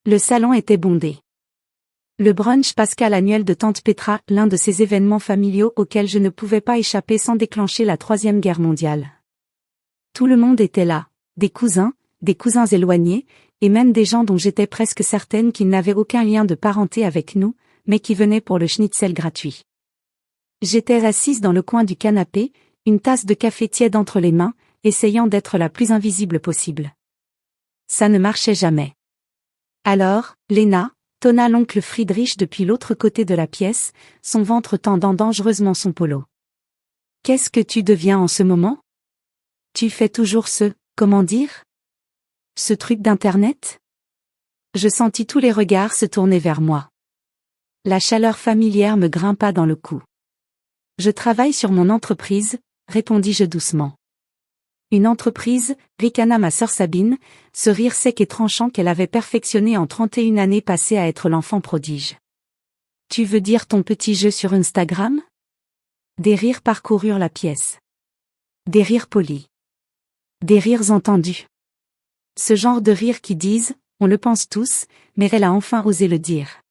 Le salon était bondé. Le brunch pascal annuel de Tante Petra, l'un de ces événements familiaux auxquels je ne pouvais pas échapper sans déclencher la Troisième Guerre mondiale. Tout le monde était là, des cousins éloignés, et même des gens dont j'étais presque certaine qu'ils n'avaient aucun lien de parenté avec nous, mais qui venaient pour le schnitzel gratuit. J'étais assise dans le coin du canapé, une tasse de café tiède entre les mains, essayant d'être la plus invisible possible. Ça ne marchait jamais. Alors, Lena, tonna l'oncle Friedrich depuis l'autre côté de la pièce, son ventre tendant dangereusement son polo. Qu'est-ce que tu deviens en ce moment? Tu fais toujours comment dire? Ce truc d'internet? Je sentis tous les regards se tourner vers moi. La chaleur familière me grimpa dans le cou. Je travaille sur mon entreprise, répondis-je doucement. Une entreprise, ricana ma sœur Sabine, ce rire sec et tranchant qu'elle avait perfectionné en 31 années passées à être l'enfant prodige. Tu veux dire ton petit jeu sur Instagram? Des rires parcoururent la pièce. Des rires polis. Des rires entendus. Ce genre de rires qui disent, on le pense tous, mais elle a enfin osé le dire.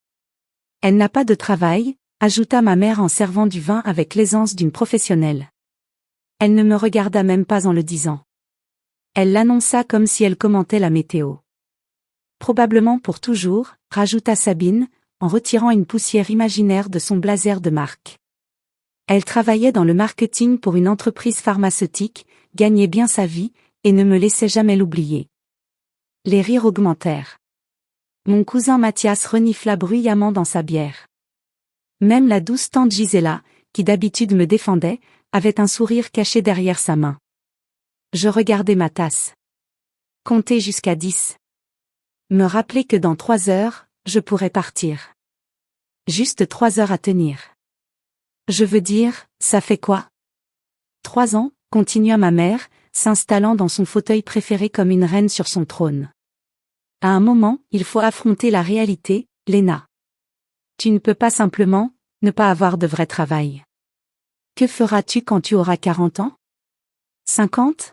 Elle n'a pas de travail, ajouta ma mère en servant du vin avec l'aisance d'une professionnelle. Elle ne me regarda même pas en le disant. Elle l'annonça comme si elle commentait la météo. Probablement pour toujours, rajouta Sabine, en retirant une poussière imaginaire de son blazer de marque. Elle travaillait dans le marketing pour une entreprise pharmaceutique, gagnait bien sa vie, et ne me laissait jamais l'oublier. Les rires augmentèrent. Mon cousin Mathias renifla bruyamment dans sa bière. Même la douce tante Gisela, qui d'habitude me défendait, avait un sourire caché derrière sa main. Je regardais ma tasse. Compter jusqu'à 10. Me rappeler que dans 3 heures, je pourrais partir. Juste 3 heures à tenir. Je veux dire, ça fait quoi? 3 ans, continua ma mère, s'installant dans son fauteuil préféré comme une reine sur son trône. À un moment, il faut affronter la réalité, Lena. Tu ne peux pas simplement, ne pas avoir de vrai travail. Que feras-tu quand tu auras 40 ans? 50?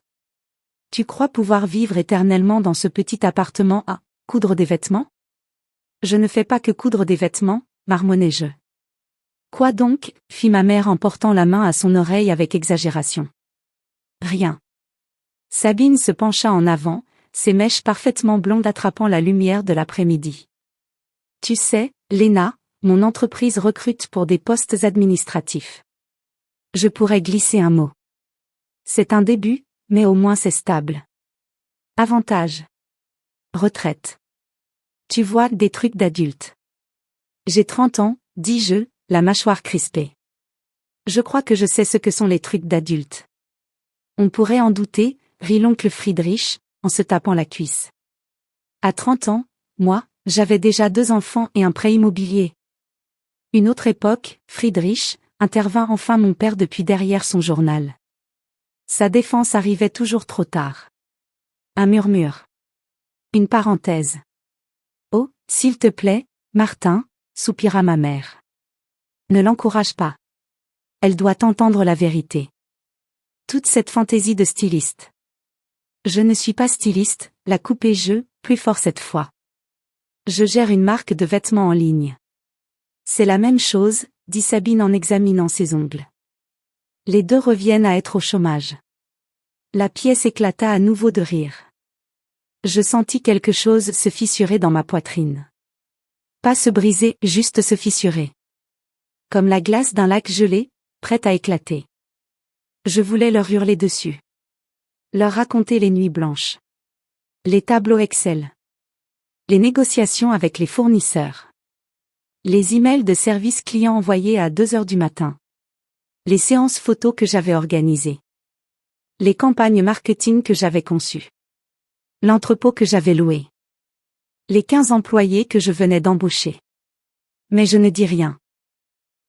Tu crois pouvoir vivre éternellement dans ce petit appartement à coudre des vêtements? Je ne fais pas que coudre des vêtements, marmonnai-je. Quoi donc? Fit ma mère en portant la main à son oreille avec exagération. Rien. Sabine se pencha en avant, ses mèches parfaitement blondes attrapant la lumière de l'après-midi. Tu sais, Lena, mon entreprise recrute pour des postes administratifs. Je pourrais glisser un mot. C'est un début, mais au moins c'est stable. Avantage. Retraite. Tu vois, des trucs d'adultes. J'ai 30 ans, dis-je, la mâchoire crispée. Je crois que je sais ce que sont les trucs d'adultes. On pourrait en douter, rit l'oncle Friedrich, en se tapant la cuisse. À 30 ans, moi, j'avais déjà 2 enfants et un prêt immobilier. Une autre époque, Friedrich, intervint enfin mon père depuis derrière son journal. Sa défense arrivait toujours trop tard. Un murmure. Une parenthèse. Oh, s'il te plaît, Martin, soupira ma mère. Ne l'encourage pas. Elle doit entendre la vérité. Toute cette fantaisie de styliste. Je ne suis pas styliste, la coupai-je, plus fort cette fois. Je gère une marque de vêtements en ligne. C'est la même chose, dit Sabine en examinant ses ongles. Les deux reviennent à être au chômage. La pièce éclata à nouveau de rire. Je sentis quelque chose se fissurer dans ma poitrine. Pas se briser, juste se fissurer. Comme la glace d'un lac gelé, prête à éclater. Je voulais leur hurler dessus. Leur raconter les nuits blanches. Les tableaux Excel. Les négociations avec les fournisseurs. Les emails de service client envoyés à 2 heures du matin. Les séances photos que j'avais organisées. Les campagnes marketing que j'avais conçues. L'entrepôt que j'avais loué. Les 15 employés que je venais d'embaucher. Mais je ne dis rien.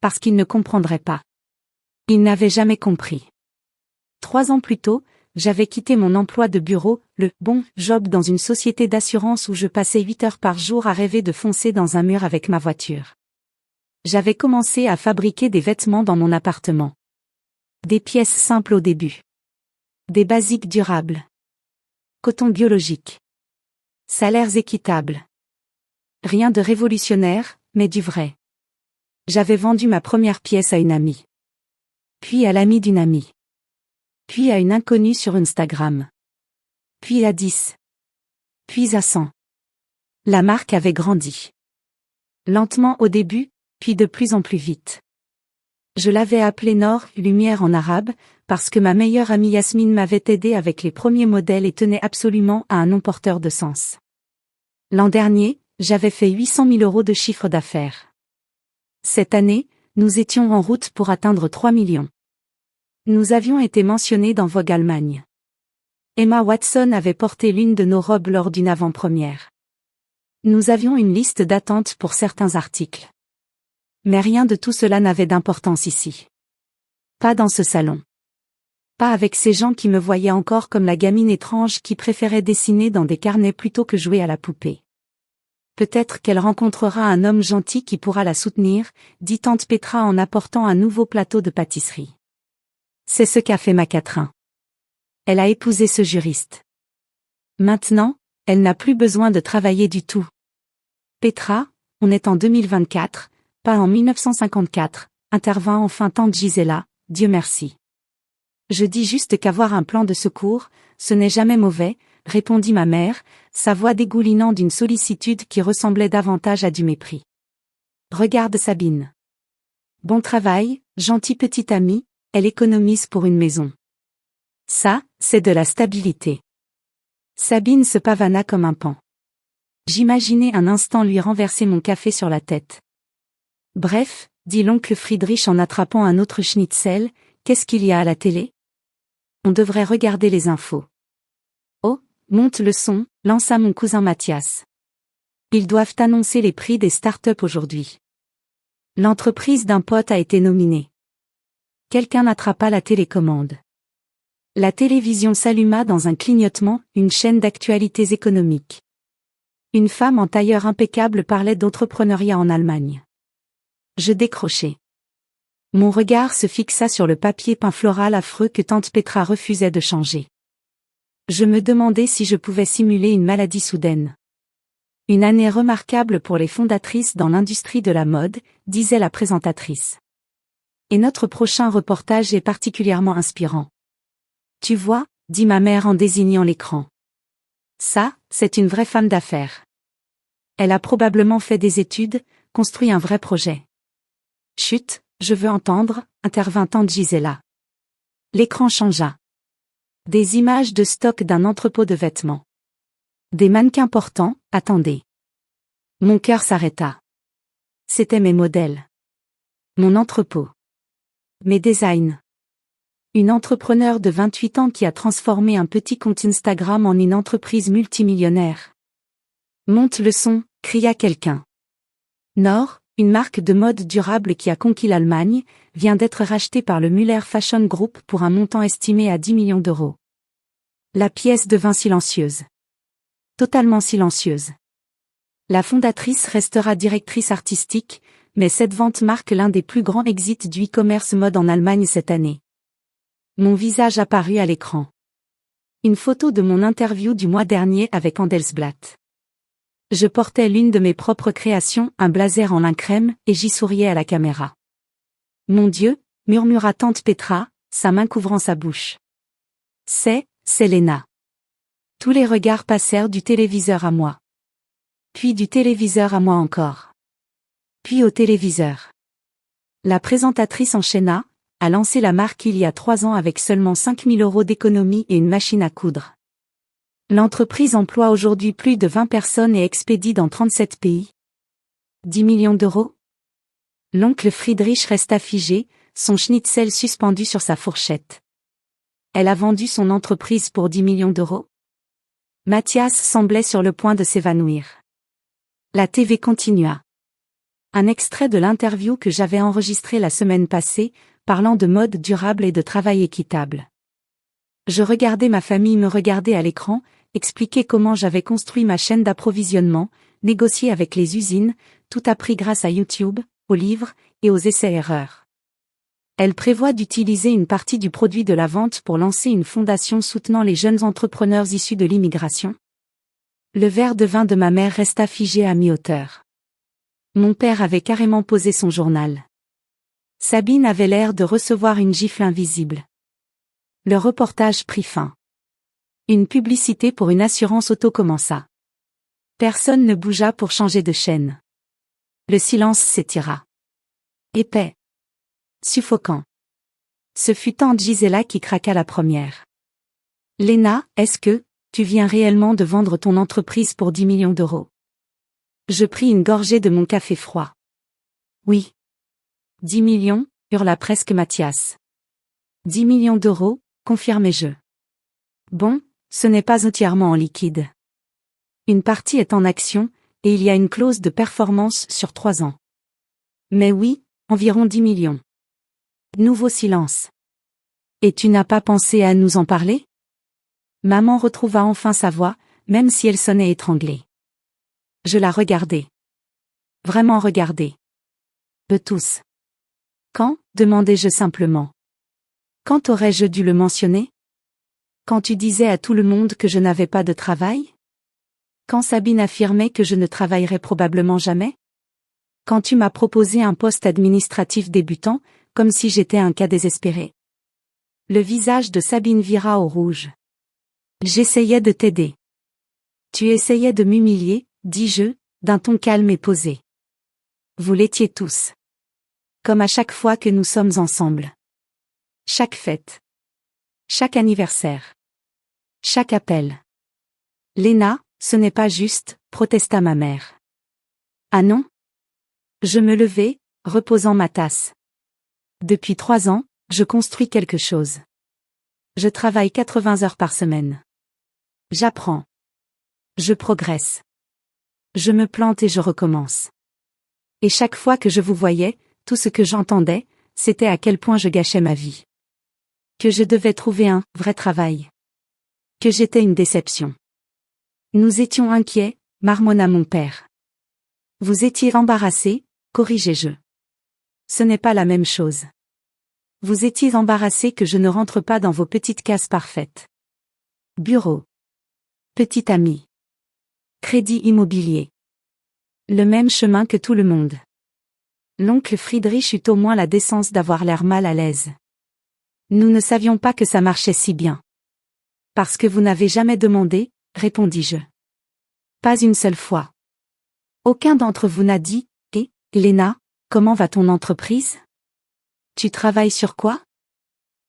Parce qu'ils ne comprendraient pas. Ils n'avaient jamais compris. 3 ans plus tôt, j'avais quitté mon emploi de bureau, le bon job dans une société d'assurance où je passais 8 heures par jour à rêver de foncer dans un mur avec ma voiture. J'avais commencé à fabriquer des vêtements dans mon appartement. Des pièces simples au début. Des basiques durables. Coton biologique. Salaires équitables. Rien de révolutionnaire, mais du vrai. J'avais vendu ma première pièce à une amie. Puis à l'amie d'une amie. Puis à une inconnue sur Instagram. Puis à 10. Puis à 100. La marque avait grandi. Lentement au début, puis de plus en plus vite. Je l'avais appelée Nour Lumière en arabe, parce que ma meilleure amie Yasmine m'avait aidé avec les premiers modèles et tenait absolument à un nom porteur de sens. L'an dernier, j'avais fait 800 000 € de chiffre d'affaires. Cette année, nous étions en route pour atteindre 3 millions. Nous avions été mentionnés dans Vogue Allemagne. Emma Watson avait porté l'une de nos robes lors d'une avant-première. Nous avions une liste d'attente pour certains articles. Mais rien de tout cela n'avait d'importance ici. Pas dans ce salon. Pas avec ces gens qui me voyaient encore comme la gamine étrange qui préférait dessiner dans des carnets plutôt que jouer à la poupée. Peut-être qu'elle rencontrera un homme gentil qui pourra la soutenir, dit tante Petra en apportant un nouveau plateau de pâtisserie. C'est ce qu'a fait ma Catherine. Elle a épousé ce juriste. Maintenant, elle n'a plus besoin de travailler du tout. Petra, on est en 2024, pas en 1954, intervint enfin tante Gisela, Dieu merci. Je dis juste qu'avoir un plan de secours, ce n'est jamais mauvais, répondit ma mère, sa voix dégoulinant d'une sollicitude qui ressemblait davantage à du mépris. Regarde Sabine. Bon travail, gentil petit ami, elle économise pour une maison. Ça, c'est de la stabilité. Sabine se pavana comme un paon. J'imaginais un instant lui renverser mon café sur la tête. Bref, dit l'oncle Friedrich en attrapant un autre schnitzel, qu'est-ce qu'il y a à la télé? On devrait regarder les infos. Oh, monte le son, lança mon cousin Mathias. Ils doivent annoncer les prix des startups aujourd'hui. L'entreprise d'un pote a été nominée. Quelqu'un attrapa la télécommande. La télévision s'alluma dans un clignotement, une chaîne d'actualités économiques. Une femme en tailleur impeccable parlait d'entrepreneuriat en Allemagne. Je décrochai. Mon regard se fixa sur le papier peint floral affreux que tante Petra refusait de changer. Je me demandais si je pouvais simuler une maladie soudaine. Une année remarquable pour les fondatrices dans l'industrie de la mode, disait la présentatrice. Et notre prochain reportage est particulièrement inspirant. Tu vois, dit ma mère en désignant l'écran. Ça, c'est une vraie femme d'affaires. Elle a probablement fait des études, construit un vrai projet. Chut, je veux entendre, intervint tante Gisela. L'écran changea. Des images de stock d'un entrepôt de vêtements. Des mannequins portants, attendez. Mon cœur s'arrêta. C'étaient mes modèles. Mon entrepôt. Mes designs. Une entrepreneure de 28 ans qui a transformé un petit compte Instagram en une entreprise multimillionnaire. Monte le son, cria quelqu'un. Nour, une marque de mode durable qui a conquis l'Allemagne, vient d'être rachetée par le Müller Fashion Group pour un montant estimé à 10 millions d'euros. La pièce devint silencieuse. Totalement silencieuse. La fondatrice restera directrice artistique, mais cette vente marque l'un des plus grands exits du e-commerce mode en Allemagne cette année. Mon visage apparut à l'écran. Une photo de mon interview du mois dernier avec Handelsblatt. Je portais l'une de mes propres créations, un blazer en lin crème, et j'y souriais à la caméra. Mon Dieu, murmura tante Petra, sa main couvrant sa bouche. C'est Léna. Tous les regards passèrent du téléviseur à moi. Puis du téléviseur à moi encore. Puis au téléviseur. La présentatrice enchaîna, a lancé la marque il y a 3 ans avec seulement 5 000 € d'économie et une machine à coudre. L'entreprise emploie aujourd'hui plus de 20 personnes et expédie dans 37 pays. 10 millions d'euros? L'oncle Friedrich resta figé, son schnitzel suspendu sur sa fourchette. Elle a vendu son entreprise pour 10 millions d'euros? Mathias semblait sur le point de s'évanouir. La TV continua. Un extrait de l'interview que j'avais enregistrée la semaine passée, parlant de mode durable et de travail équitable. Je regardais ma famille me regarder à l'écran, expliquer comment j'avais construit ma chaîne d'approvisionnement, négocié avec les usines, tout appris grâce à YouTube, aux livres, et aux essais-erreurs. Elle prévoit d'utiliser une partie du produit de la vente pour lancer une fondation soutenant les jeunes entrepreneurs issus de l'immigration. Le verre de vin de ma mère resta figé à mi-hauteur. Mon père avait carrément posé son journal. Sabine avait l'air de recevoir une gifle invisible. Le reportage prit fin. Une publicité pour une assurance auto commença. Personne ne bougea pour changer de chaîne. Le silence s'étira. Épais. Suffocant. Ce fut tante Gisela qui craqua la première. Léna, est-ce que tu viens réellement de vendre ton entreprise pour 10 millions d'euros? Je pris une gorgée de mon café froid. Oui. 10 millions, hurla presque Mathias. 10 millions d'euros, confirmai-je. Bon, ce n'est pas entièrement en liquide. Une partie est en action, et il y a une clause de performance sur 3 ans. Mais oui, environ 10 millions. Nouveau silence. Et tu n'as pas pensé à nous en parler? Maman retrouva enfin sa voix, même si elle sonnait étranglée. Je la regardai. Vraiment regardai. Eux tous. Quand, demandai-je simplement. Quand aurais-je dû le mentionner? Quand tu disais à tout le monde que je n'avais pas de travail? Quand Sabine affirmait que je ne travaillerais probablement jamais? Quand tu m'as proposé un poste administratif débutant, comme si j'étais un cas désespéré? Le visage de Sabine vira au rouge. J'essayais de t'aider. Tu essayais de m'humilier, dis-je, d'un ton calme et posé. Vous l'étiez tous. Comme à chaque fois que nous sommes ensemble. Chaque fête. Chaque anniversaire. Chaque appel. Léna, ce n'est pas juste, protesta ma mère. Ah non? Je me levai, reposant ma tasse. Depuis 3 ans, je construis quelque chose. Je travaille 80 heures par semaine. J'apprends. Je progresse. Je me plante et je recommence. Et chaque fois que je vous voyais, tout ce que j'entendais, c'était à quel point je gâchais ma vie. Que je devais trouver un vrai travail. Que j'étais une déception. Nous étions inquiets, marmonna mon père. Vous étiez embarrassé, corrigeai-je. Ce n'est pas la même chose. Vous étiez embarrassé que je ne rentre pas dans vos petites cases parfaites. Bureau. Petit ami. Crédit immobilier. Le même chemin que tout le monde. L'oncle Friedrich eut au moins la décence d'avoir l'air mal à l'aise. Nous ne savions pas que ça marchait si bien. Parce que vous n'avez jamais demandé, répondis-je. Pas une seule fois. Aucun d'entre vous n'a dit, Léna, comment va ton entreprise? Tu travailles sur quoi?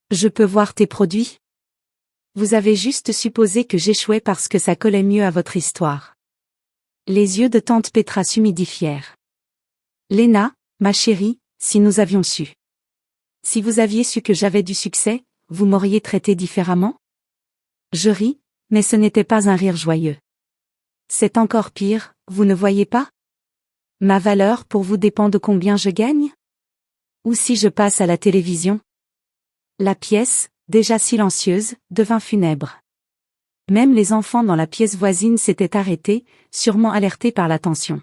Je peux voir tes produits? Vous avez juste supposé que j'échouais parce que ça collait mieux à votre histoire. Les yeux de tante Petra s'humidifièrent. Léna, ma chérie, si nous avions su. Si vous aviez su que j'avais du succès, vous m'auriez traité différemment? Je ris, mais ce n'était pas un rire joyeux. C'est encore pire, vous ne voyez pas? Ma valeur pour vous dépend de combien je gagne? Ou si je passe à la télévision? La pièce, déjà silencieuse, devint funèbre. Même les enfants dans la pièce voisine s'étaient arrêtés, sûrement alertés par la tension.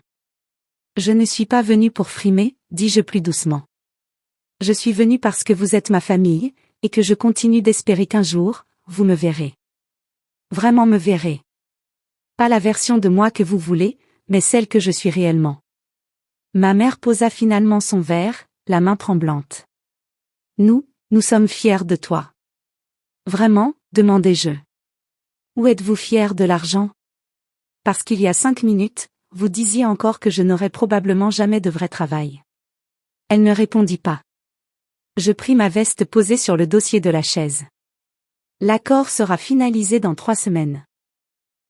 Je ne suis pas venu pour frimer, dis-je plus doucement. Je suis venu parce que vous êtes ma famille, et que je continue d'espérer qu'un jour, vous me verrez. Vraiment me verrez. Pas la version de moi que vous voulez, mais celle que je suis réellement. Ma mère posa finalement son verre, la main tremblante. Nous sommes fiers de toi. Vraiment, demandai-je. Où êtes-vous fiers de l'argent? Parce qu'il y a 5 minutes, vous disiez encore que je n'aurais probablement jamais de vrai travail. Elle ne répondit pas. Je pris ma veste posée sur le dossier de la chaise. L'accord sera finalisé dans 3 semaines.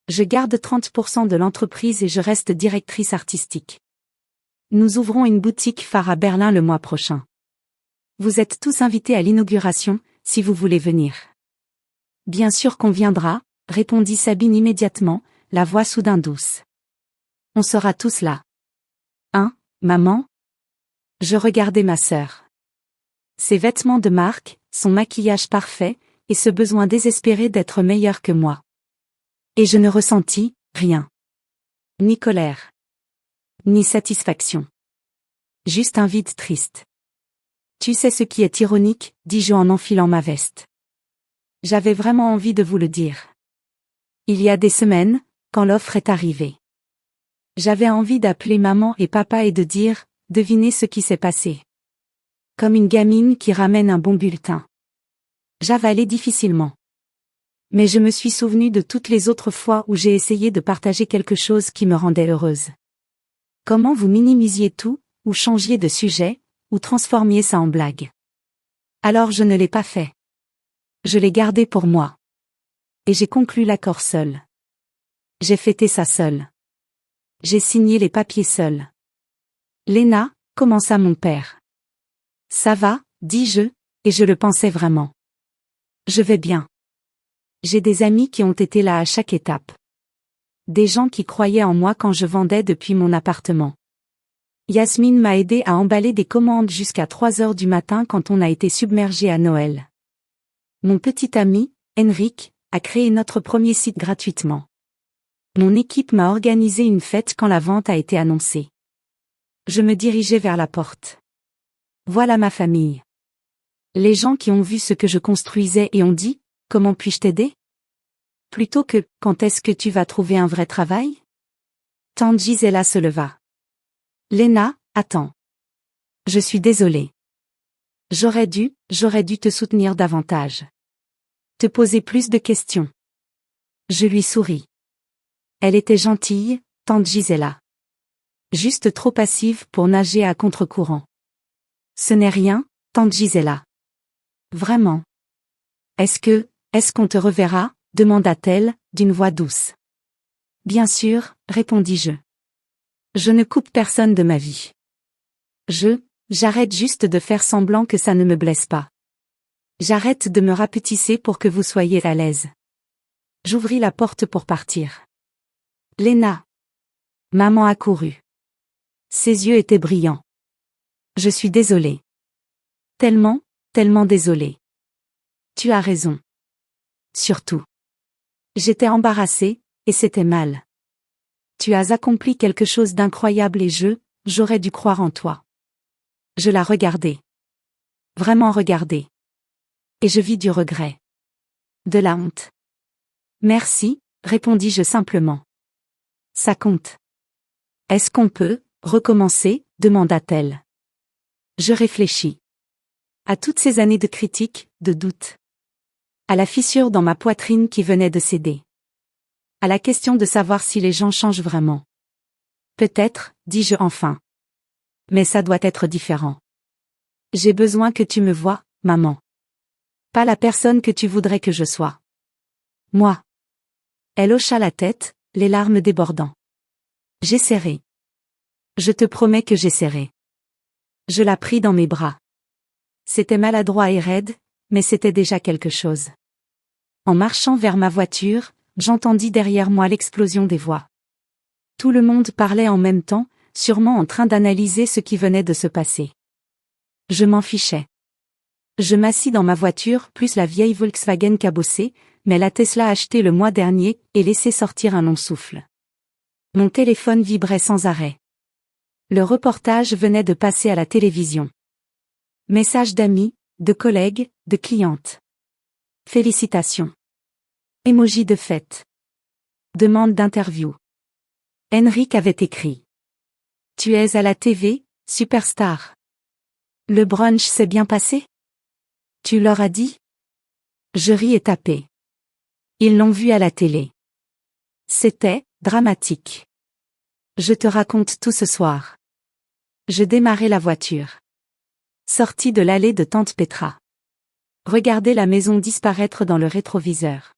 Je garde 30% de l'entreprise et je reste directrice artistique. Nous ouvrons une boutique phare à Berlin le mois prochain. Vous êtes tous invités à l'inauguration, si vous voulez venir. Bien sûr qu'on viendra, répondit Sabine immédiatement, la voix soudain douce. On sera tous là. Hein, maman? Je regardais ma sœur. Ses vêtements de marque, son maquillage parfait, et ce besoin désespéré d'être meilleure que moi. Et je ne ressentis rien. Ni colère. Ni satisfaction. Juste un vide triste. Tu sais ce qui est ironique, dis-je en enfilant ma veste. J'avais vraiment envie de vous le dire. Il y a des semaines, quand l'offre est arrivée. J'avais envie d'appeler maman et papa et de dire, devinez ce qui s'est passé. Comme une gamine qui ramène un bon bulletin. J'avalais difficilement. Mais je me suis souvenu de toutes les autres fois où j'ai essayé de partager quelque chose qui me rendait heureuse. Comment vous minimisiez tout, ou changiez de sujet, ou transformiez ça en blague. Alors je ne l'ai pas fait. Je l'ai gardé pour moi. Et j'ai conclu l'accord seul. J'ai fêté ça seul. J'ai signé les papiers seul. Léna, commença mon père. Ça va, dis-je, et je le pensais vraiment. Je vais bien. J'ai des amis qui ont été là à chaque étape. Des gens qui croyaient en moi quand je vendais depuis mon appartement. Yasmine m'a aidé à emballer des commandes jusqu'à 3 heures du matin quand on a été submergé à Noël. Mon petit ami, Henrik, a créé notre premier site gratuitement. Mon équipe m'a organisé une fête quand la vente a été annoncée. Je me dirigeais vers la porte. Voilà ma famille. Les gens qui ont vu ce que je construisais et ont dit, comment puis-je t'aider? Plutôt que, quand est-ce que tu vas trouver un vrai travail? Tante Gisela se leva. Léna, attends. Je suis désolée. J'aurais dû te soutenir davantage. Te poser plus de questions. Je lui souris. Elle était gentille, tante Gisela. Juste trop passive pour nager à contre-courant. Ce n'est rien, tante Gisela. Vraiment. Est-ce qu'on te reverra, demanda-t-elle, d'une voix douce. Bien sûr, répondis-je. Je ne coupe personne de ma vie. J'arrête juste de faire semblant que ça ne me blesse pas. J'arrête de me rapetisser pour que vous soyez à l'aise. J'ouvris la porte pour partir. Léna. Maman accourut. Ses yeux étaient brillants. Je suis désolée. Tellement désolée. Tu as raison. Surtout. J'étais embarrassée, et c'était mal. Tu as accompli quelque chose d'incroyable et j'aurais dû croire en toi. Je la regardai. Vraiment regardai. Et je vis du regret. De la honte. Merci, répondis-je simplement. Ça compte. Est-ce qu'on peut recommencer, demanda-t-elle. Je réfléchis. À toutes ces années de critiques, de doutes. À la fissure dans ma poitrine qui venait de céder. À la question de savoir si les gens changent vraiment. Peut-être, dis-je enfin. Mais ça doit être différent. J'ai besoin que tu me voies, maman. Pas la personne que tu voudrais que je sois. Moi. Elle hocha la tête, les larmes débordant. J'essaierai. Je te promets que j'essaierai. Je la pris dans mes bras. C'était maladroit et raide, mais c'était déjà quelque chose. En marchant vers ma voiture, j'entendis derrière moi l'explosion des voix. Tout le monde parlait en même temps, sûrement en train d'analyser ce qui venait de se passer. Je m'en fichais. Je m'assis dans ma voiture plus la vieille Volkswagen cabossée, mais la Tesla achetée le mois dernier, et laissai sortir un long souffle. Mon téléphone vibrait sans arrêt. Le reportage venait de passer à la télévision. Messages d'amis, de collègues, de clientes. Félicitations. Émoji de fête. Demande d'interview. Henrik avait écrit. Tu es à la TV, superstar. Le brunch s'est bien passé? Tu leur as dit? Je ris et tapais. Ils l'ont vu à la télé. C'était dramatique. Je te raconte tout ce soir. Je démarrai la voiture. Sortis de l'allée de tante Petra. Regardai la maison disparaître dans le rétroviseur.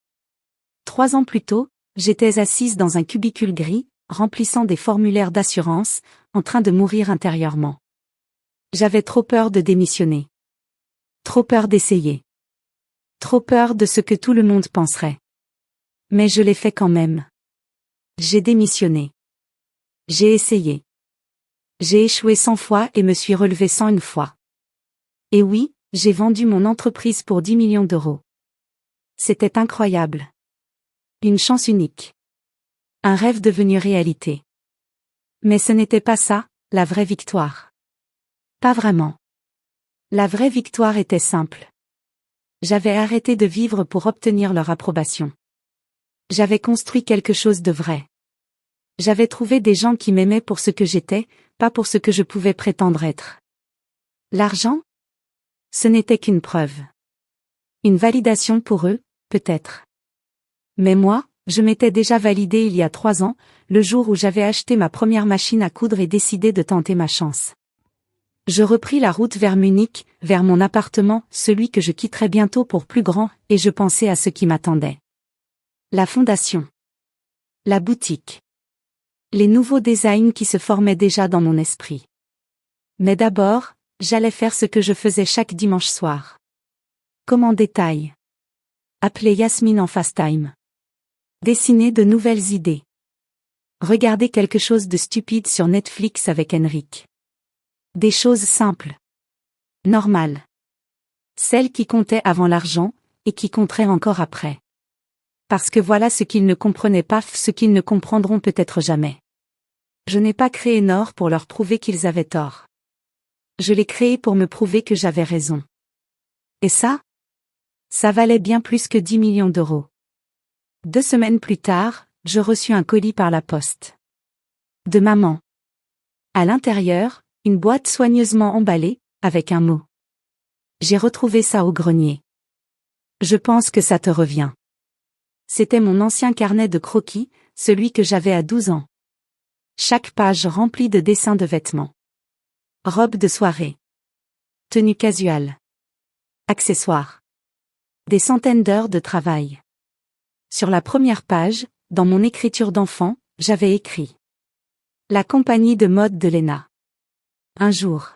3 ans plus tôt, j'étais assise dans un cubicule gris, remplissant des formulaires d'assurance, en train de mourir intérieurement. J'avais trop peur de démissionner. Trop peur d'essayer. Trop peur de ce que tout le monde penserait. Mais je l'ai fait quand même. J'ai démissionné. J'ai essayé. J'ai échoué 100 fois et me suis relevé 101 fois. Et oui, j'ai vendu mon entreprise pour 10 millions d'euros. C'était incroyable. Une chance unique. Un rêve devenu réalité. Mais ce n'était pas ça, la vraie victoire. Pas vraiment. La vraie victoire était simple. J'avais arrêté de vivre pour obtenir leur approbation. J'avais construit quelque chose de vrai. J'avais trouvé des gens qui m'aimaient pour ce que j'étais, pas pour ce que je pouvais prétendre être. L'argent? Ce n'était qu'une preuve. Une validation pour eux, peut-être. Mais moi, je m'étais déjà validée il y a 3 ans, le jour où j'avais acheté ma première machine à coudre et décidé de tenter ma chance. Je repris la route vers Munich, vers mon appartement, celui que je quitterais bientôt pour plus grand, et je pensais à ce qui m'attendait. La fondation. La boutique. Les nouveaux designs qui se formaient déjà dans mon esprit. Mais d'abord, j'allais faire ce que je faisais chaque dimanche soir. Commander taille. Appeler Yasmine en FaceTime. Dessiner de nouvelles idées. Regarder quelque chose de stupide sur Netflix avec Henrik. Des choses simples. Normales. Celles qui comptaient avant l'argent, et qui compteraient encore après. Parce que voilà ce qu'ils ne comprenaient pas, ce qu'ils ne comprendront peut-être jamais. Je n'ai pas créé Nord pour leur prouver qu'ils avaient tort. Je l'ai créé pour me prouver que j'avais raison. Et ça valait bien plus que 10 millions d'euros. 2 semaines plus tard, je reçus un colis par la poste. De maman. À l'intérieur, une boîte soigneusement emballée, avec un mot. J'ai retrouvé ça au grenier. Je pense que ça te revient. C'était mon ancien carnet de croquis, celui que j'avais à 12 ans. Chaque page remplie de dessins de vêtements. Robe de soirée. Tenue casuale. Accessoires. Des centaines d'heures de travail. Sur la première page, dans mon écriture d'enfant, j'avais écrit. La compagnie de mode de Lena. Un jour.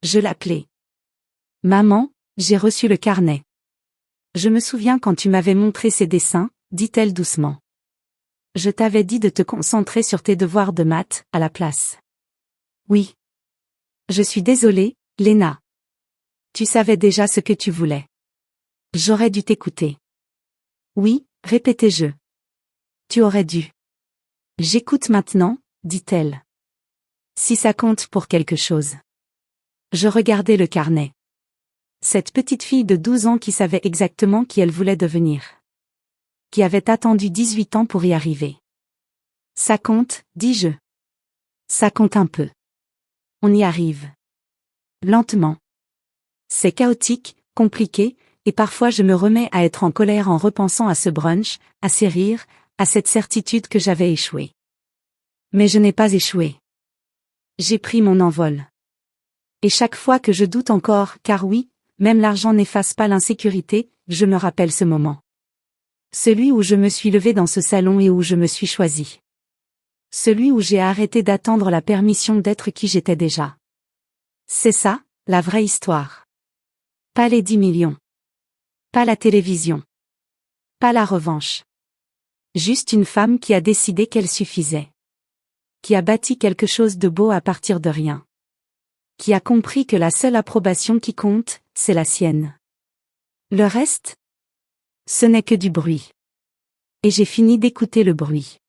Je l'appelais. Maman, j'ai reçu le carnet. Je me souviens quand tu m'avais montré ces dessins, dit-elle doucement. Je t'avais dit de te concentrer sur tes devoirs de maths, à la place. Oui. Je suis désolée, Lena. Tu savais déjà ce que tu voulais. J'aurais dû t'écouter. Oui, répétais-je. Tu aurais dû. J'écoute maintenant, dit-elle. Si ça compte pour quelque chose. Je regardais le carnet. Cette petite fille de 12 ans qui savait exactement qui elle voulait devenir. Qui avait attendu 18 ans pour y arriver. Ça compte, dis-je. Ça compte un peu. On y arrive. Lentement. C'est chaotique, compliqué, et parfois je me remets à être en colère en repensant à ce brunch, à ces rires, à cette certitude que j'avais échoué. Mais je n'ai pas échoué. J'ai pris mon envol. Et chaque fois que je doute encore, car oui, même l'argent n'efface pas l'insécurité, je me rappelle ce moment. Celui où je me suis levée dans ce salon et où je me suis choisie. Celui où j'ai arrêté d'attendre la permission d'être qui j'étais déjà. C'est ça, la vraie histoire. Pas les 10 millions. Pas la télévision. Pas la revanche. Juste une femme qui a décidé qu'elle suffisait. Qui a bâti quelque chose de beau à partir de rien. Qui a compris que la seule approbation qui compte, c'est la sienne. Le reste? Ce n'est que du bruit. Et j'ai fini d'écouter le bruit.